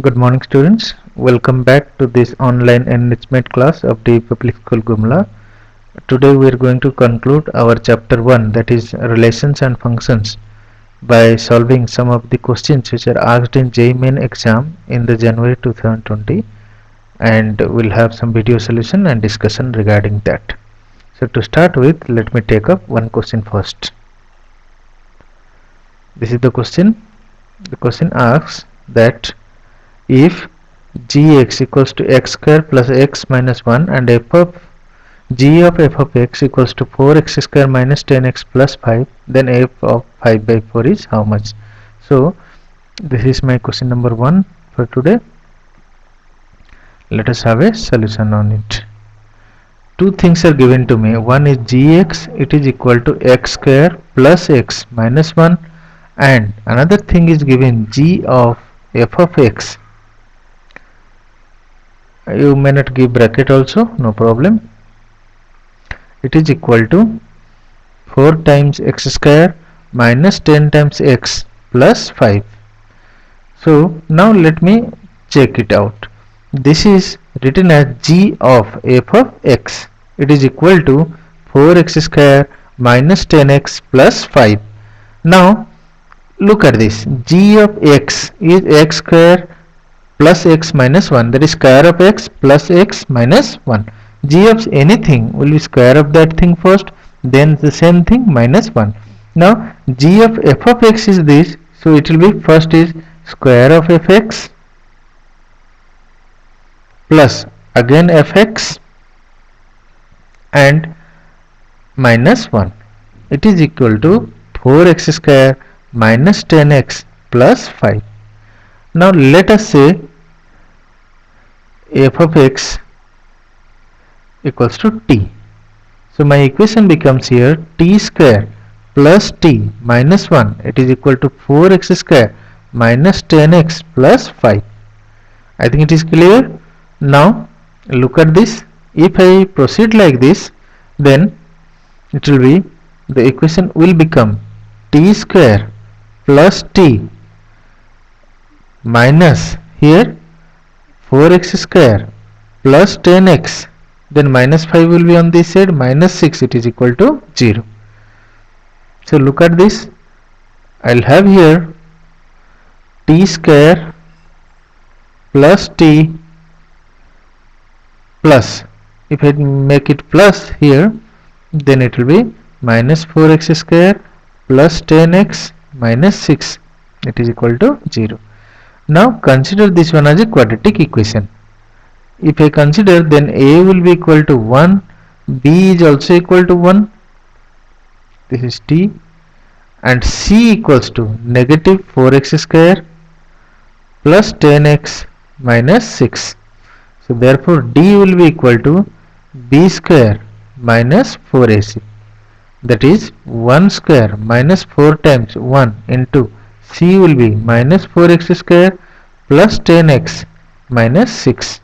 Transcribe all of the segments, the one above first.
Good morning students. Welcome back to this online enrichment class of the Public School Gumla. Today we are going to conclude our chapter 1, that is relations and functions, by solving some of the questions which are asked in JEE Main exam in the January 2020, and we'll have some video solution and discussion regarding that. So to start with, let me take up one question first. This is the question. The question asks that if gx equals to x square plus x minus 1 and g of f of x equals to 4x square minus 10x plus 5, then f of 5 by 4 is how much? So this is my question number 1 for today. Let us have a solution on it. Two things are given to me. One is gx, it is equal to x square plus x minus 1, and another thing is given g of f of x. You may not give bracket also, no problem. It is equal to 4 times x square minus 10 times x plus 5. So now let me check it out. This is written as g of f of x. It is equal to 4x square minus 10x plus 5. Now look at this. G of x is x square plus x minus 1, that is square of x plus x minus 1. G of anything will be square of that thing first, then the same thing minus 1. Now g of f of x is this, so it will be first is square of fx plus again fx and minus 1. It is equal to 4x square minus 10x plus 5. Now let us say f of x equals to t. So my equation becomes here t square plus t minus 1, it is equal to 4x square minus 10x plus 5. I think it is clear. Now look at this. If I proceed like this, then it will be, the equation will become t square plus t minus here 4x square plus 10x, then minus 5 will be on this side, minus 6, it is equal to 0. So look at this. I'll have here t square plus t plus, if I make it plus here, then it will be minus 4x square plus 10x minus 6, it is equal to 0. Now consider this one as a quadratic equation. If I consider, then a will be equal to 1, b is also equal to 1, this is t, and c equals to negative 4x square plus 10x minus 6. So therefore d will be equal to b square minus 4ac, that is 1 square minus 4 times 1 into c will be minus 4x square plus 10x minus 6.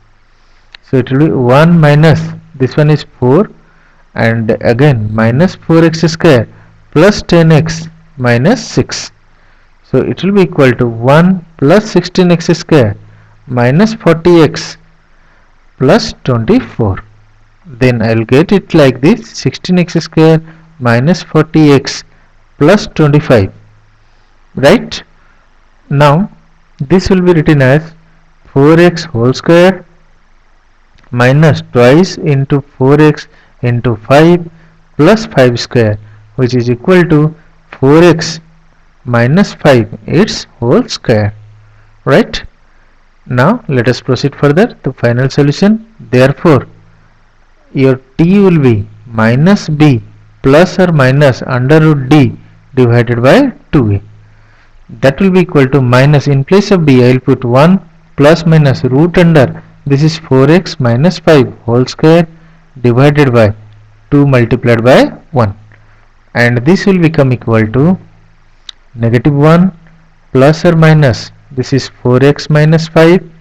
So it will be 1 minus, this one is 4, and again minus 4x square plus 10x minus 6. So it will be equal to 1 plus 16x square minus 40x plus 24. Then I will get it like this, 16x square minus 40x plus 25, right? Now this will be written as 4x whole square minus twice into 4x into 5 plus 5 square, which is equal to 4x minus 5 its whole square, right? Now let us proceed further to final solution. Therefore your t will be minus b plus or minus under root d divided by 2a. That will be equal to minus, in place of b I will put 1 plus minus root under, this is 4x minus 5 whole square divided by 2 multiplied by 1, and this will become equal to negative 1 plus or minus, this is 4x minus 5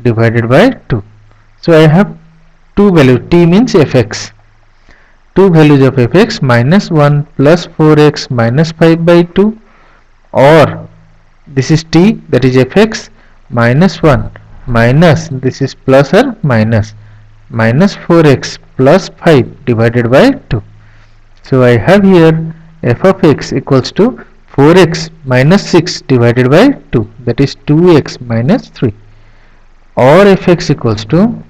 divided by 2. So I have two values, t means fx, two values of fx, minus 1 plus 4x minus 5 by 2, or this is t, that is fx, minus 1 minus, this is plus or minus, minus 4x plus 5 divided by 2. So I have here f of x equals to 4x minus 6 divided by 2, that is 2x minus 3, or fx equals to,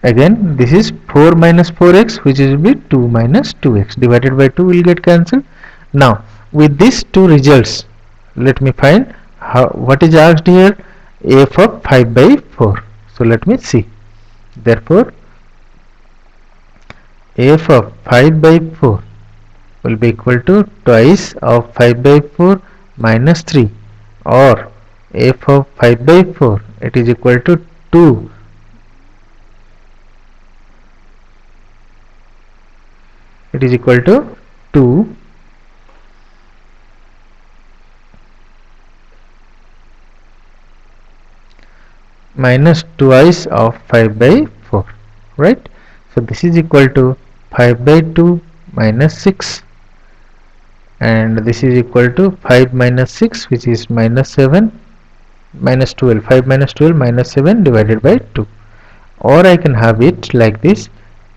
again this is 4 minus 4x, which will be 2 minus 2x, divided by 2 will get cancelled. Now with these two results, let me find what is asked here, f of 5 by 4. So let me see. Therefore f of 5 by 4 will be equal to twice of 5 by 4 minus 3, or f of 5 by 4, it is equal to 2 it is equal to 2 minus twice of 5 by 4, right? So this is equal to 5 by 2 minus 6, and this is equal to 5 minus 6, which is minus 7, minus 12, 5 minus 12 minus 7 divided by 2, or I can have it like this,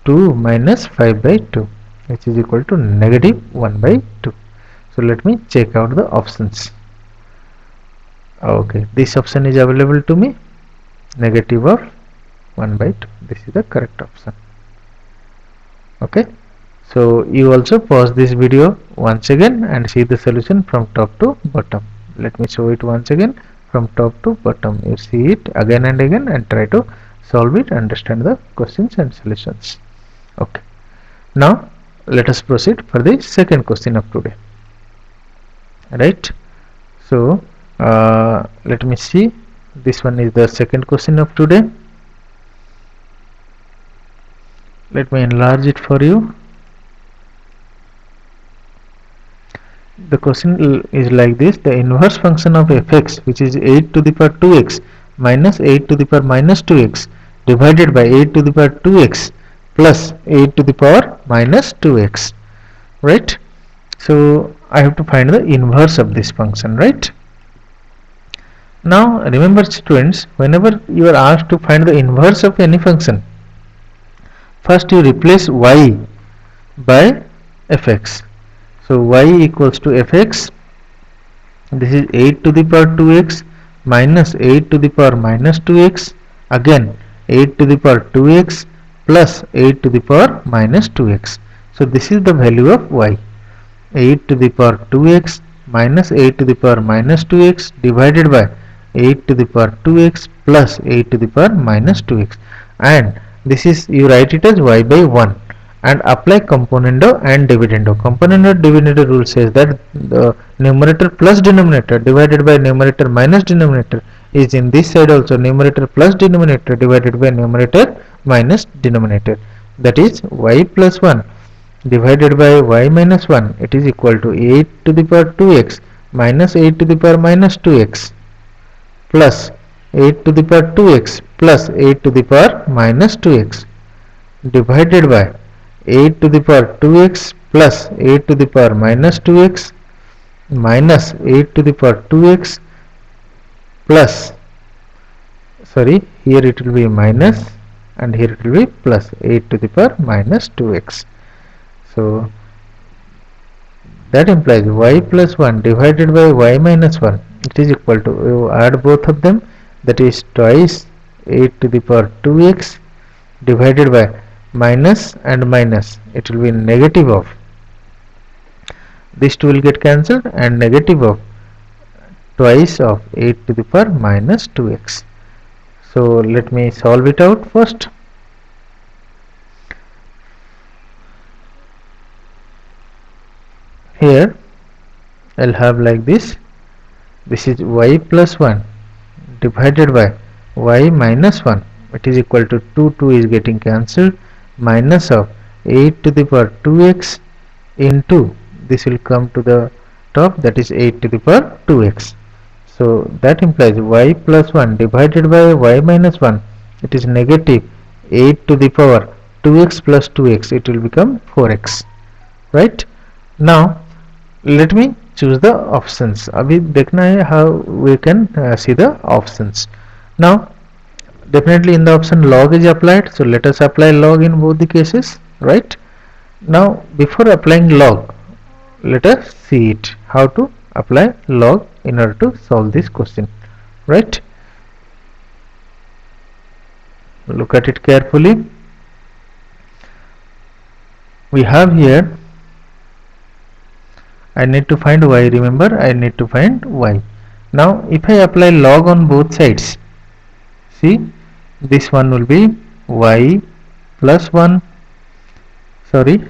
2 minus 5 by 2, which is equal to negative 1 by 2. So let me check out the options. Okay, this option is available to me, negative of 1 by 2. This is the correct option. Okay, so you also pause this video once again and see the solution from top to bottom. Let me show it once again from top to bottom. You see it again and again and try to solve it, understand the questions and solutions. Okay, now let us proceed for the second question of today. Right, so let me see, this one is the second question of today. Let me enlarge it for you. The question is like this: the inverse function of fx, which is 8 to the power 2x minus 8 to the power minus 2x divided by 8 to the power 2x plus 8 to the power minus 2x, right? So I have to find the inverse of this function, right? Now remember students, whenever you are asked to find the inverse of any function, first you replace y by fx. So y equals to fx, this is 8 to the power 2x minus 8 to the power minus 2x, again 8 to the power 2x plus 8 to the power minus 2x. So this is the value of y, 8 to the power 2x minus 8 to the power minus 2x divided by 8 to the power 2x plus 8 to the power minus 2x, and this is, you write it as y by 1 and apply componendo and dividendo. Componendo and dividendo rule says that the numerator plus denominator divided by numerator minus denominator is in this side also numerator plus denominator divided by numerator minus denominator, that is y plus 1 divided by y minus 1, it is equal to 8 to the power 2x minus 8 to the power minus 2x plus 8 to the power 2x plus 8 to the power minus 2x divided by 8 to the power 2x plus 8 to the power minus 2x minus 8 to the power 2x plus, sorry, here it will be minus and here it will be plus 8 to the power minus 2x. So that implies y plus 1 divided by y minus 1, it is equal to, you add both of them, that is twice 8 to the power 2x divided by minus and minus, it will be negative of, these two will get cancelled, and negative of twice of 8 to the power minus 2x. So let me solve it out first. Here I'll have like this, this is y plus 1 divided by y minus 1, it is equal to 2 is getting cancelled, minus of 8 to the power 2x into, this will come to the top, that is 8 to the power 2x. So that implies y plus 1 divided by y minus 1, it is negative 8 to the power 2x plus 2x, it will become 4x, right? Now let me choose the options. अभी देखना है how we can see the options. Now definitely in the option log is applied, so let us apply log in both the cases, right? Now before applying log, let us see it how to apply log in order to solve this question, right? Look at it carefully. We have here, I need to find y, remember I need to find y. Now if I apply log on both sides, see this one will be y plus 1, sorry,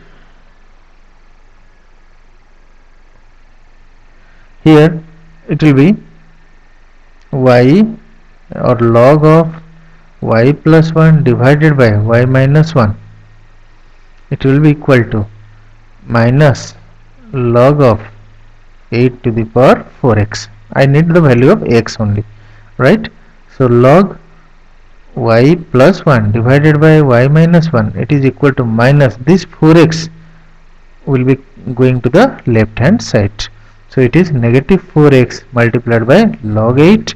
here it will be y or log of y plus 1 divided by y minus 1, it will be equal to minus log of 8 to the power 4x. I need the value of x only, right? So log y plus 1 divided by y minus 1, it is equal to minus this 4x will be going to the left hand side. So it is negative 4x multiplied by log 8.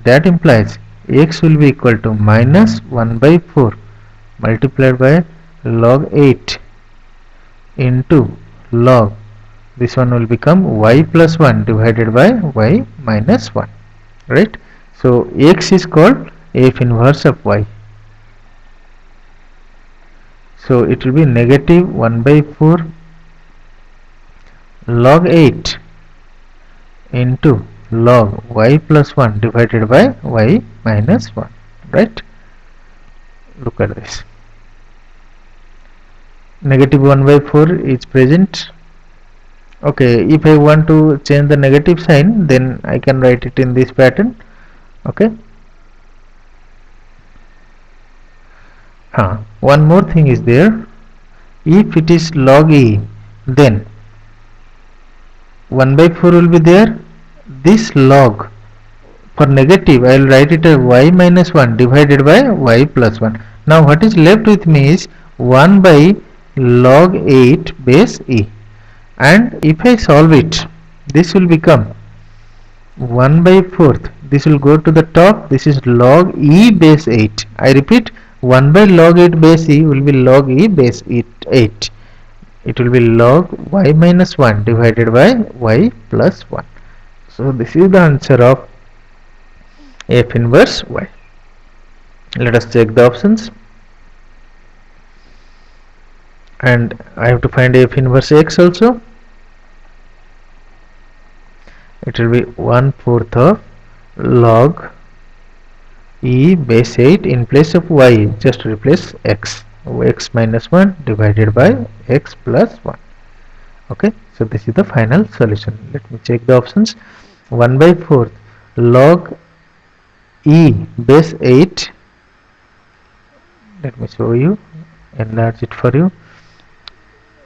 That implies x will be equal to minus 1 by 4 multiplied by log 8 into log, this one will become y plus 1 divided by y minus 1, right? So x is called f inverse of y. So it will be negative 1 by 4 log 8 into log y plus 1 divided by y minus 1, right? Look at this. Negative 1 by 4 is present. Okay, if I want to change the negative sign, then I can write it in this pattern. Okay. One more thing is there. If it is log e, then 1 by 4 will be there. This log, for negative I will write it as y minus 1 divided by y plus 1. Now what is left with me is 1 by log 8 base e, and if I solve it, this will become 1 by 4th, this will go to the top, this is log e base 8. I repeat, 1 by log 8 base e will be log e base 8. It will be log y minus 1 divided by y plus 1. So this is the answer of f inverse y. Let us check the options, and I have to find f inverse x also. It will be 1/4 of log e base 8, in place of y just replace x, x minus 1 divided by x plus 1. Okay, so this is the final solution. Let me check the options. 1 by 4 log e base 8, let me show you, enlarge it for you.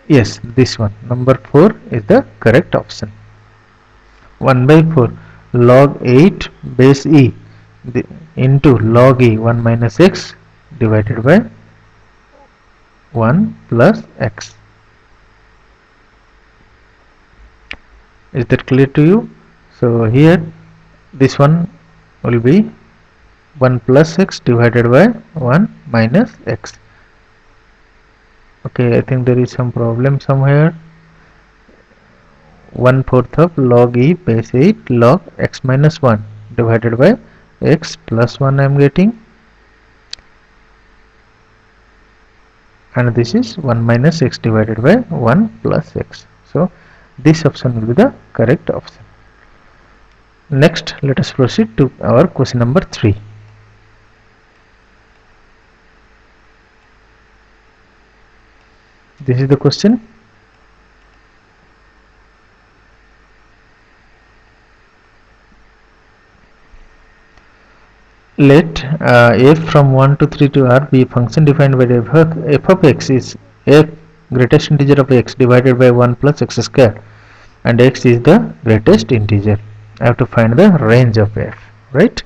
Yes, this one, number 4 is the correct option. 1 by 4 log 8 base e into log e 1 minus x divided by 1 plus x. Is that clear to you? So here this one will be 1 plus x divided by 1 minus x. Okay, I think there is some problem somewhere. 1/4 of log e base 8 log x minus 1 divided by x plus 1 I am getting, and this is 1 minus x divided by 1 plus x. So this option will be the correct option. Next, let us proceed to our question number 3. This is the question. Let f from 1 to 3 to r be a function defined by f of x is f greatest integer of x divided by 1 plus x square, and x is the greatest integer. I have to find the range of f, right?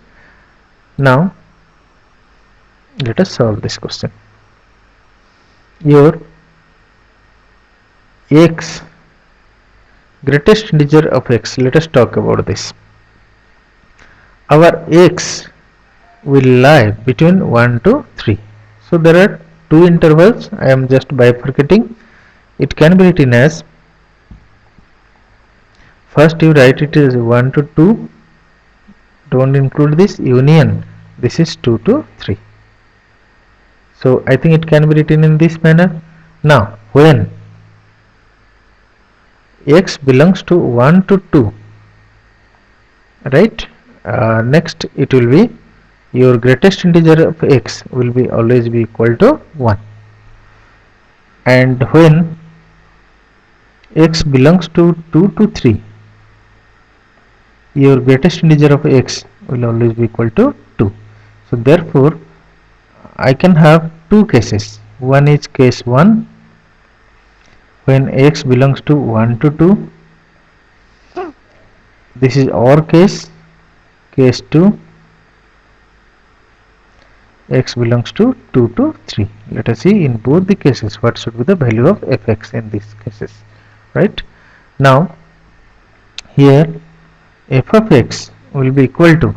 Now let us solve this question. Your x greatest integer of x. Let us talk about this. Our x will lie between 1 to 3. So there are two intervals. I am just bifurcating. It can be written as, first you write it as 1 to 2, don't include this, union, this is 2 to 3. So I think it can be written in this manner. Now when x belongs to 1 to 2, right, next it will be your greatest integer of x will be always be equal to 1, and when x belongs to 2 to 3, your greatest integer of x will always be equal to 2. So therefore I can have two cases. One is case 1, when x belongs to 1 to 2. This is OR case. Case 2, x belongs to 2 to 3. Let us see in both the cases what should be the value of fx in these cases, right? Now here f of x will be equal to,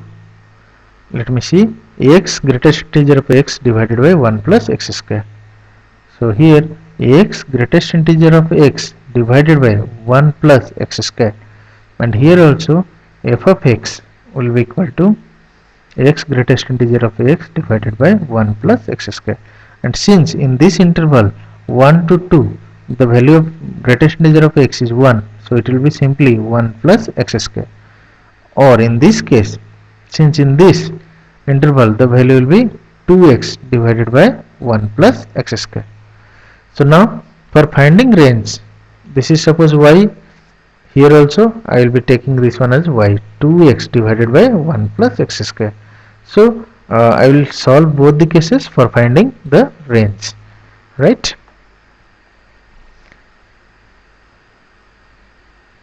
let me see, x greatest integer of x divided by 1 plus x square. So here x greatest integer of x divided by 1 plus x square, and here also f of x will be equal to x greatest integer of x divided by 1 plus x square. And since in this interval 1 to 2 the value of greatest integer of x is 1, so it will be simply 1 plus x square. Or in this case, since in this interval the value will be 2x divided by 1 plus x square. So now for finding range, this is suppose y, here also I will be taking this one as y, 2x divided by 1 plus x square. So I will solve both the cases for finding the range, right?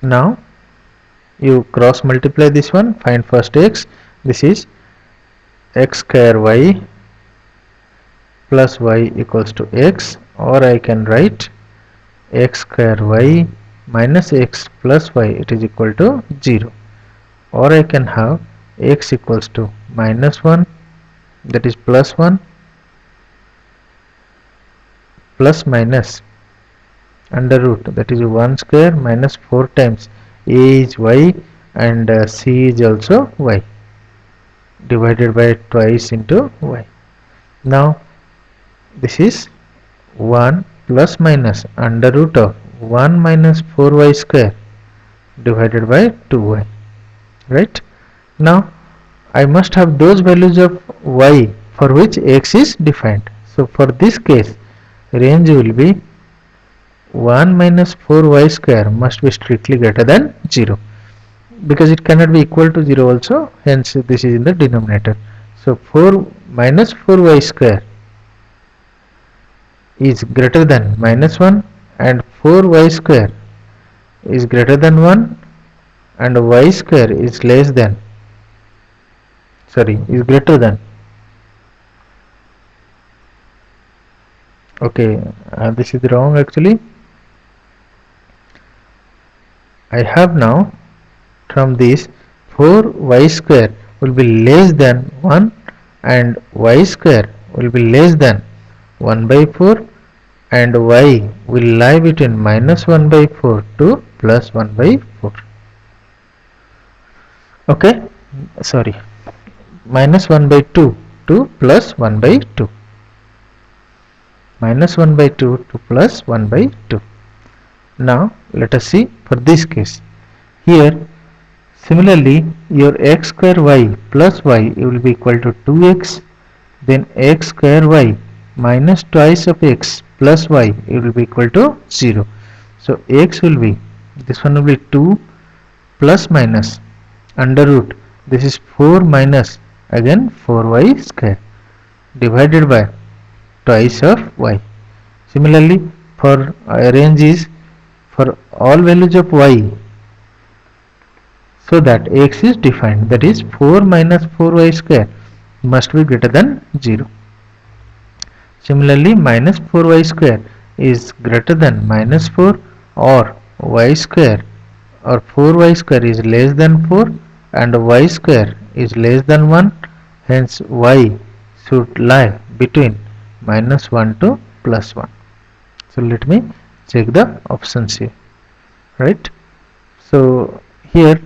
Now you cross multiply this one, find first x, this is x square y plus y equals to x, or I can write x square y minus x plus y, it is equal to 0, or I can have x equals to minus 1, that is plus 1, plus minus under root, that is 1 square minus 4 times a is y and c is also y, divided by twice into y. Now this is 1 plus minus under root of 1 minus 4y square divided by 2y, right? Now I must have those values of y for which x is defined. So for this case range will be 1 minus 4y square must be strictly greater than 0, because it cannot be equal to 0 also, hence this is in the denominator. So 4 minus 4y square is greater than minus 1, and 4y square is greater than 1, and y square is less than, sorry, is greater than, okay, this is wrong actually. I have now from this 4y square will be less than 1 and y square will be less than 1 by 4, and y will lie between minus 1 by 4 to plus 1 by 4. Okay, sorry, minus 1 by 2 to plus 1 by 2. Minus 1 by 2 to plus 1 by 2. Now let us see for this case. Here similarly your x square y plus y will be equal to 2x, then x square y minus twice of x plus y will be equal to 0. So x will be, this one will be 2 plus minus under root, this is 4 minus again 4y square divided by twice of y. Similarly for range is for all values of y, so that x is defined, that is 4 minus 4y square must be greater than 0. Similarly minus 4y square is greater than minus 4, or y square or 4y square is less than 4 and y square is less than 1, hence y should lie between minus 1 to plus 1. So let me check the options here, right? So here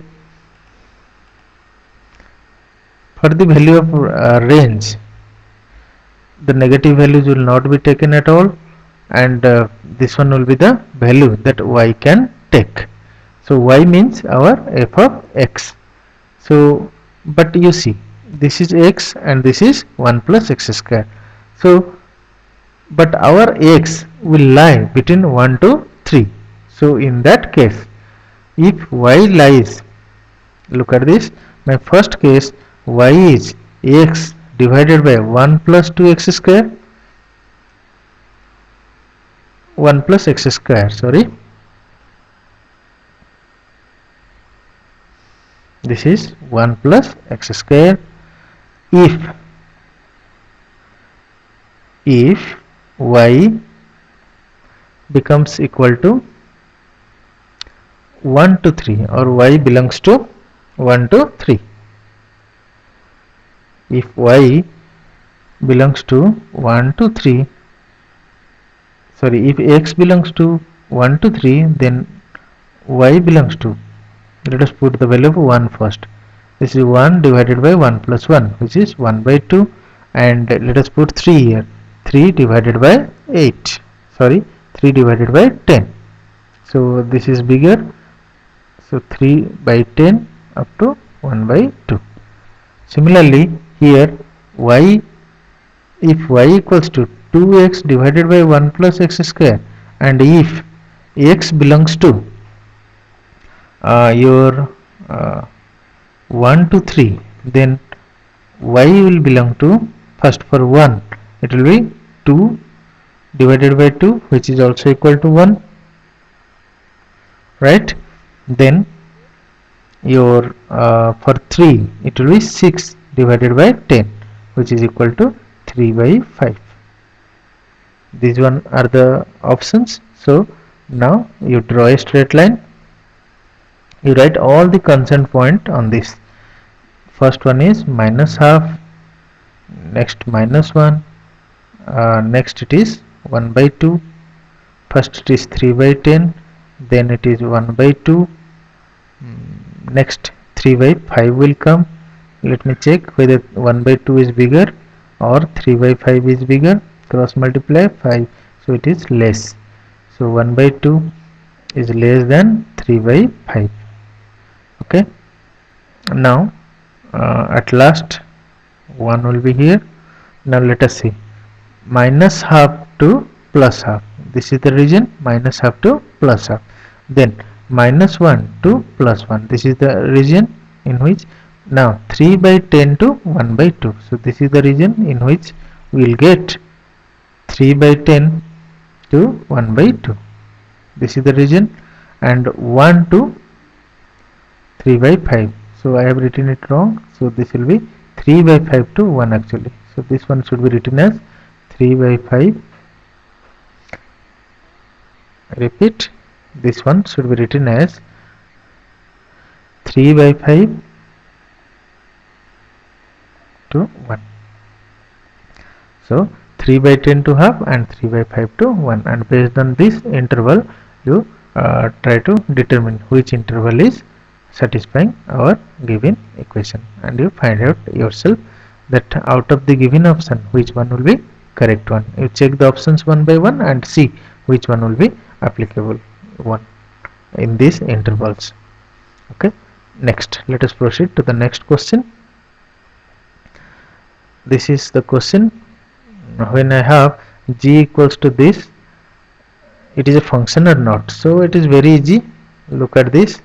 for the value of range, the negative values will not be taken at all, and this one will be the value that y can take. So y means our f of x. So but you see, this is x and this is 1 plus x square. So but our x will lie between 1 to 3. So in that case, if y lies, look at this, my first case, y is x divided by 1 plus 2x square, 1 plus x square, sorry, this is 1 plus x square. If y becomes equal to 1 to 3 or y belongs to 1 to 3, if y belongs to 1 to 3, sorry, if x belongs to 1 to 3, then y belongs to, let us put the value of 1 first. This is 1 divided by 1 plus 1, which is 1 by 2, and let us put 3 here, 3 divided by 8, sorry, 3 divided by 10. So this is bigger, so 3 by 10 up to 1 by 2. Similarly here, y, if y equals to 2x divided by 1 plus x square, and if x belongs to your 1 to 3, then y will belong to, first for 1 it will be 2 divided by 2, which is also equal to 1, right? Then your for 3 it will be 6 divided by 10, which is equal to 3 by 5. These one are the options. So now you draw a straight line, you write all the constant point on this. First one is minus half, next minus 1, next it is 1 by 2, first it is 3 by 10, then it is 1 by 2, next 3 by 5 will come. Let me check whether 1 by 2 is bigger or 3 by 5 is bigger. Cross multiply 5, so it is less. So 1 by 2 is less than 3 by 5. Okay. Now at last 1 will be here. Now let us see, minus half to plus half, this is the region, minus half to plus half. Then minus 1 to plus 1, this is the region in which, now 3 by 10 to 1 by 2, so this is the region in which we will get 3 by 10 to 1 by 2, this is the region, and 1 to 3 by 5, so I have written it wrong, so this will be 3 by 5 to 1 actually, so this one should be written as 3 by 5, repeat, this one should be written as 3 by 5 to 1. So 3 by 10 to half and 3 by 5 to 1, and based on this interval you try to determine which interval is satisfying our given equation, and you find out yourself that out of the given option which one will be correct one. You check the options one by one and see which one will be applicable one in these intervals. Okay, next let us proceed to the next question. This is the question, when I have g equals to this, it is a function or not. So it is very easy, look at this,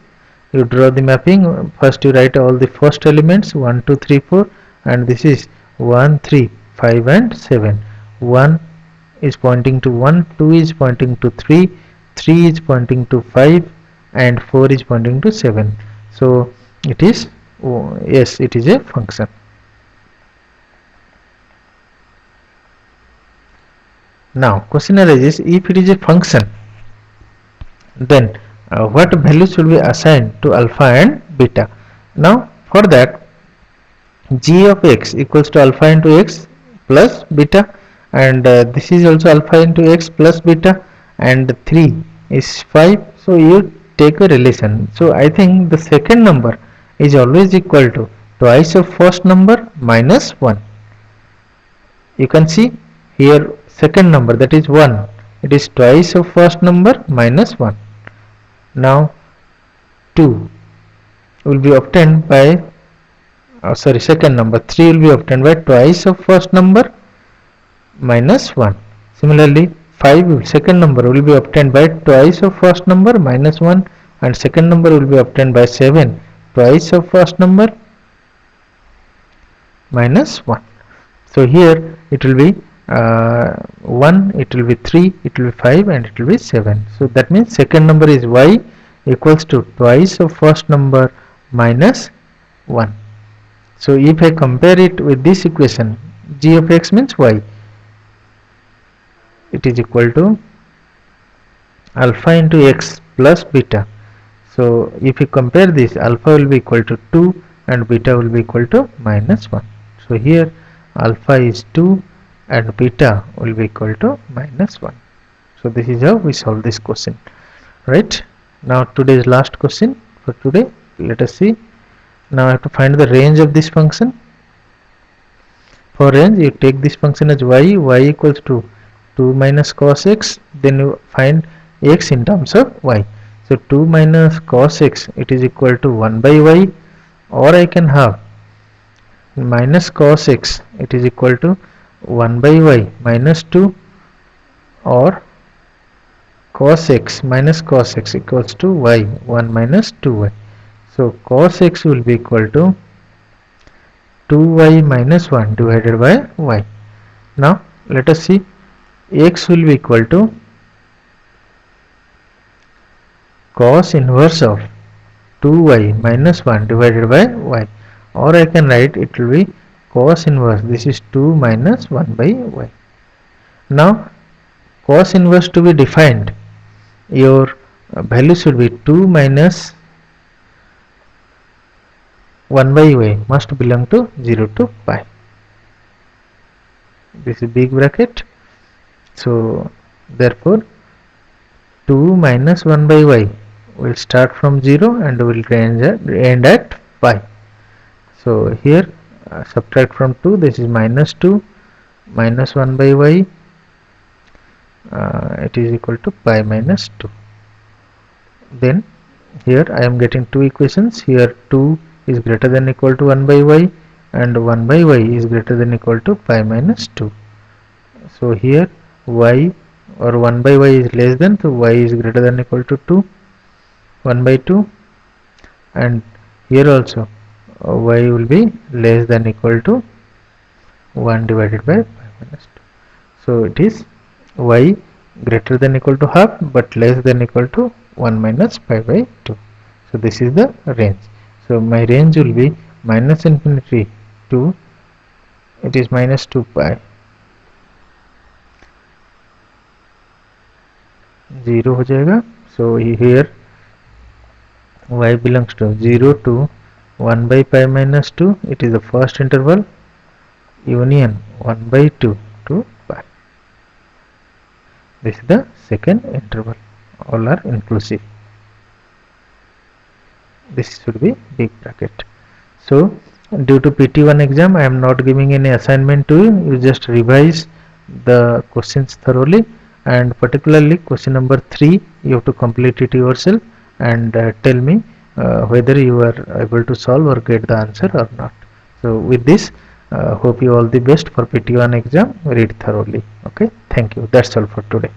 you draw the mapping, first you write all the first elements 1 2 3 4, and this is 1 3 5 and 7, 1 is pointing to 1, 2 is pointing to 3, 3 is pointing to 5, and 4 is pointing to 7. So it is, oh, yes, it is a function. Now question arises, if it is a function, then what values will be assigned to alpha and beta. Now for that, g of x equals to alpha into x plus beta, and this is also alpha into x plus beta, and 3 is 5. So you take a relation. So I think the second number is always equal to twice of first number minus 1. You can see here second number, that is 1, it is twice of first number minus 1. Now 2 will be obtained by second number, 3 will be obtained by twice of first number minus 1. Similarly 5 second number will be obtained by twice of first number minus 1, and second number will be obtained by 7 twice of first number minus 1. So here it will be 1, it will be 3, it will be 5, and it will be 7. So that means second number is y equals to twice of first number minus 1. So if I compare it with this equation, g of x means y, it is equal to alpha into x plus beta. So if you compare this, alpha will be equal to 2 and beta will be equal to minus 1. So here alpha is 2 and beta will be equal to minus 1. So this is how we solve this question, right? Now today's last question for today, let us see. Now I have to find the range of this function. For range, you take this function as y equals to 2 minus cos x, then you find x in terms of y. So 2 minus cos x, it is equal to 1 by y, or I can have minus cos x, it is equal to 1 by y minus 2, or cos x minus cos x equals to y, 1 minus 2y. So cos x will be equal to 2y minus 1 divided by y. Now let us see, x will be equal to cos inverse of 2y minus 1 divided by y, or I can write it will be cos inverse, this is 2 minus 1 by y. Now cos inverse to be defined, your value should be 2 minus 1 by y must belong to 0 to pi. This is big bracket. So therefore 2 minus 1 by y will start from 0 and will end at pi. So here subtract from 2, this is minus 2 minus 1 by y, it is equal to pi minus 2. Then here I am getting two equations. Here 2 is greater than equal to 1 by y, and 1 by y is greater than equal to pi minus 2. So here y or 1 by y is less than, so y is greater than equal to 2, 1 by 2, and here also y will be less than equal to 1 divided by pi minus 2. So it is y greater than equal to half but less than equal to 1 minus pi by 2. So this is the range. So my range will be minus infinity to, it is minus 2 pi, 0 हो जाएगा. So here y belongs to 0 to 1 by pi minus 2, it is the first interval, union 1 by 2 to pi. This is the second interval, all are inclusive. This should be big bracket. So due to PT1 exam, I am not giving any assignment to you. You just revise the questions thoroughly, and particularly question number 3 you have to complete it yourself and tell me whether you are able to solve or get the answer or not. So with this, hope you all the best for PT1 exam. Read thoroughly. Okay, thank you. That's all for today.